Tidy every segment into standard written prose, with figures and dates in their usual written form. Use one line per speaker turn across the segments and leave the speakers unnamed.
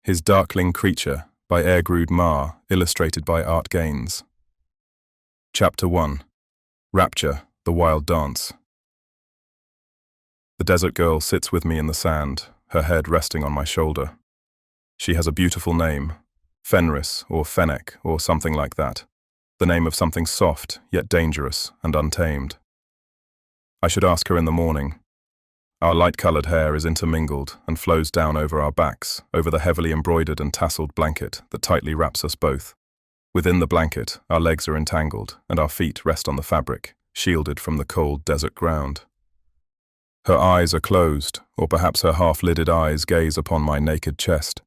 His Darkling Creature by Èirgrude Ma, illustrated by Art Gaines. Chapter 1. Rapture, the Wild Dance. The desert girl sits with me in the sand, her head resting on my shoulder. She has a beautiful name, Fenris or Fennec or something like that, the name of something soft yet dangerous and untamed. I should ask her in the morning. Our light-colored hair is intermingled and flows down over our backs, over the heavily embroidered and tasseled blanket that tightly wraps us both. Within the blanket, our legs are entangled and our feet rest on the fabric, shielded from the cold desert ground. Her eyes are closed, or perhaps her half-lidded eyes gaze upon my naked chest.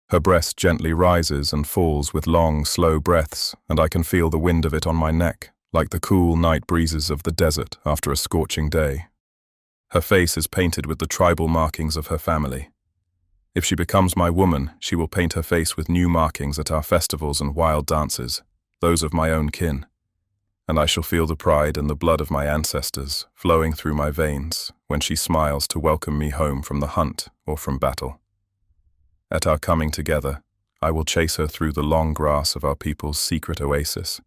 Her breast gently rises and falls with long, slow breaths, and I can feel the wind of it on my neck, like the cool night breezes of the desert after a scorching day. Her face is painted with the tribal markings of her family. If she becomes my woman, she will paint her face with new markings at our festivals and wild dances, those of my own kin. And I shall feel the pride and the blood of my ancestors flowing through my veins when she smiles to welcome me home from the hunt or from battle. At our coming together, I will chase her through the long grass of our people's secret oasis,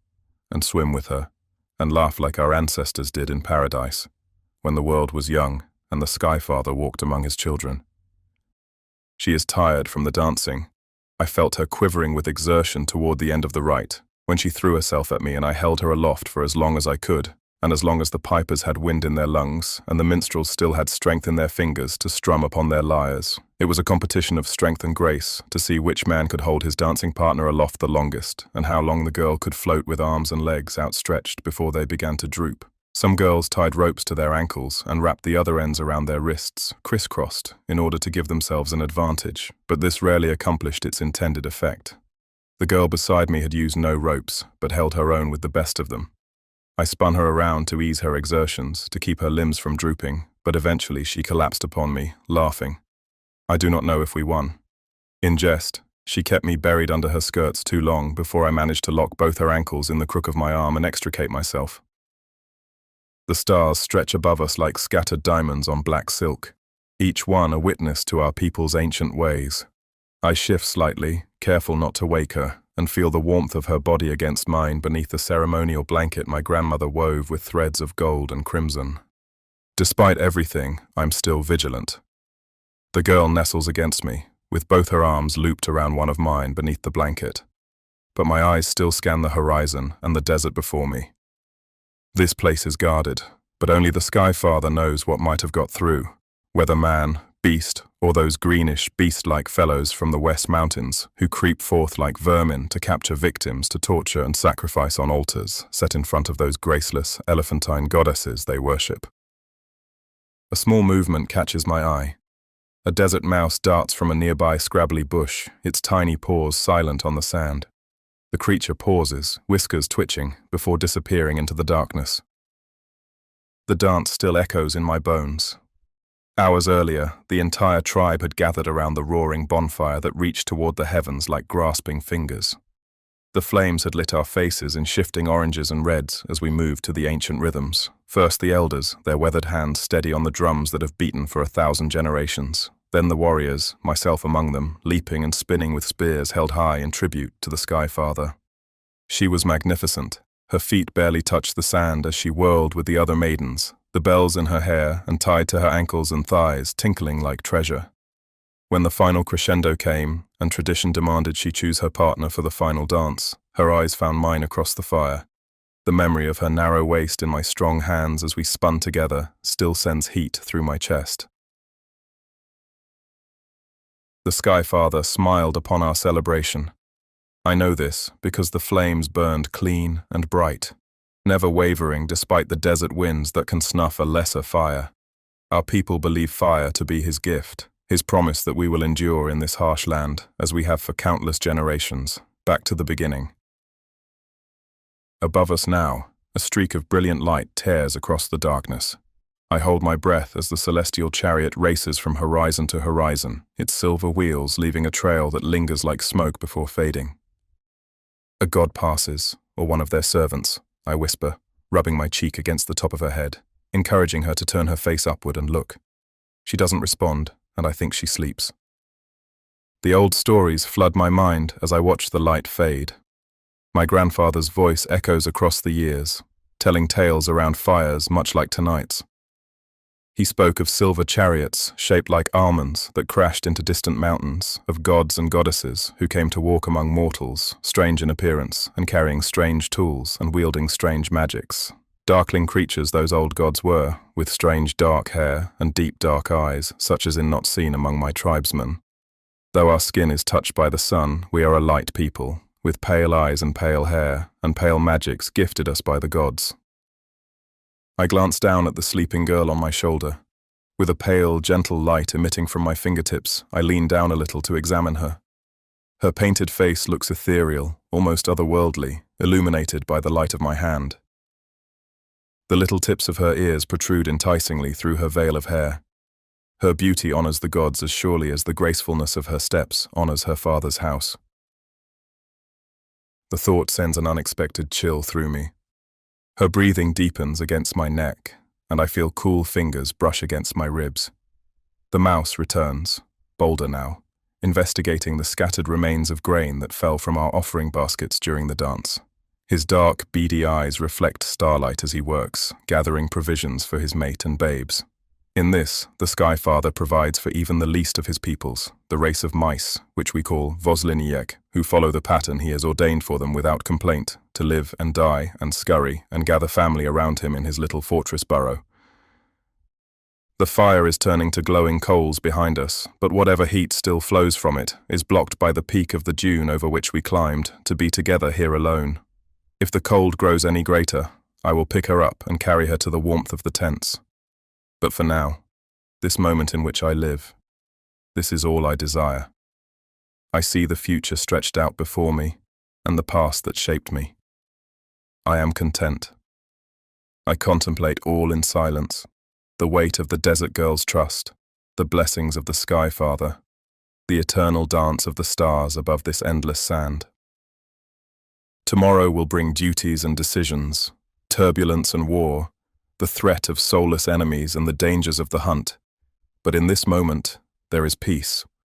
and swim with her, and laugh like our ancestors did in paradise, when the world was young and the Sky Father walked among his children. She is tired from the dancing. I felt her quivering with exertion toward the end of the rite, when she threw herself at me and I held her aloft for as long as I could, and as long as the pipers had wind in their lungs and the minstrels still had strength in their fingers to strum upon their lyres. It was a competition of strength and grace to see which man could hold his dancing partner aloft the longest, and how long the girl could float with arms and legs outstretched before they began to droop. Some girls tied ropes to their ankles and wrapped the other ends around their wrists, crisscrossed, in order to give themselves an advantage, but this rarely accomplished its intended effect. The girl beside me had used no ropes, but held her own with the best of them. I spun her around to ease her exertions, to keep her limbs from drooping, but eventually she collapsed upon me, laughing. I do not know if we won. In jest, she kept me buried under her skirts too long before I managed to lock both her ankles in the crook of my arm and extricate myself. The stars stretch above us like scattered diamonds on black silk, each one a witness to our people's ancient ways. I shift slightly, careful not to wake her, and feel the warmth of her body against mine beneath the ceremonial blanket my grandmother wove with threads of gold and crimson. Despite everything, I'm still vigilant. The girl nestles against me, with both her arms looped around one of mine beneath the blanket. But my eyes still scan the horizon and the desert before me. This place is guarded, but only the Sky Father knows what might have got through, whether man, beast, or those greenish, beast-like fellows from the West Mountains who creep forth like vermin to capture victims to torture and sacrifice on altars set in front of those graceless, elephantine goddesses they worship. A small movement catches my eye. A desert mouse darts from a nearby scrabbly bush, its tiny paws silent on the sand. The creature pauses, whiskers twitching, before disappearing into the darkness. The dance still echoes in my bones. Hours earlier, the entire tribe had gathered around the roaring bonfire that reached toward the heavens like grasping fingers. The flames had lit our faces in shifting oranges and reds as we moved to the ancient rhythms. First the elders, their weathered hands steady on the drums that have beaten for 1,000 generations. Then the warriors, myself among them, leaping and spinning with spears held high in tribute to the Sky Father. She was magnificent. Her feet barely touched the sand as she whirled with the other maidens, the bells in her hair and tied to her ankles and thighs tinkling like treasure. When the final crescendo came, and tradition demanded she choose her partner for the final dance, her eyes found mine across the fire. The memory of her narrow waist in my strong hands as we spun together still sends heat through my chest. The Sky Father smiled upon our celebration. I know this because the flames burned clean and bright, never wavering despite the desert winds that can snuff a lesser fire. Our people believe fire to be his gift, his promise that we will endure in this harsh land, as we have for countless generations, back to the beginning. Above us now, a streak of brilliant light tears across the darkness. I hold my breath as the celestial chariot races from horizon to horizon, its silver wheels leaving a trail that lingers like smoke before fading. A god passes, or one of their servants, I whisper, rubbing my cheek against the top of her head, encouraging her to turn her face upward and look. She doesn't respond, and I think she sleeps. The old stories flood my mind as I watch the light fade. My grandfather's voice echoes across the years, telling tales around fires much like tonight's. He spoke of silver chariots shaped like almonds that crashed into distant mountains, of gods and goddesses who came to walk among mortals, strange in appearance and carrying strange tools and wielding strange magics. Darkling creatures those old gods were, with strange dark hair and deep dark eyes, such as in not seen among my tribesmen. Though our skin is touched by the sun, we are a light people, with pale eyes and pale hair, and pale magics gifted us by the gods. I glanced down at the sleeping girl on my shoulder. With a pale, gentle light emitting from my fingertips, I leaned down a little to examine her. Her painted face looks ethereal, almost otherworldly, illuminated by the light of my hand. The little tips of her ears protrude enticingly through her veil of hair. Her beauty honors the gods as surely as the gracefulness of her steps honors her father's house. The thought sends an unexpected chill through me. Her breathing deepens against my neck, and I feel cool fingers brush against my ribs. The mouse returns, bolder now, investigating the scattered remains of grain that fell from our offering baskets during the dance. His dark, beady eyes reflect starlight as he works, gathering provisions for his mate and babes. In this, the Sky Father provides for even the least of his peoples, the race of mice, which we call Vosliniek, who follow the pattern he has ordained for them without complaint, to live and die and scurry and gather family around him in his little fortress burrow. The fire is turning to glowing coals behind us, but whatever heat still flows from it is blocked by the peak of the dune over which we climbed, to be together here alone. If the cold grows any greater, I will pick her up and carry her to the warmth of the tents. But for now, this moment in which I live, this is all I desire. I see the future stretched out before me, and the past that shaped me. I am content. I contemplate all in silence, the weight of the desert girl's trust, the blessings of the Sky Father, the eternal dance of the stars above this endless sand. Tomorrow will bring duties and decisions, turbulence and war, the threat of soulless enemies and the dangers of the hunt. But in this moment, there is peace.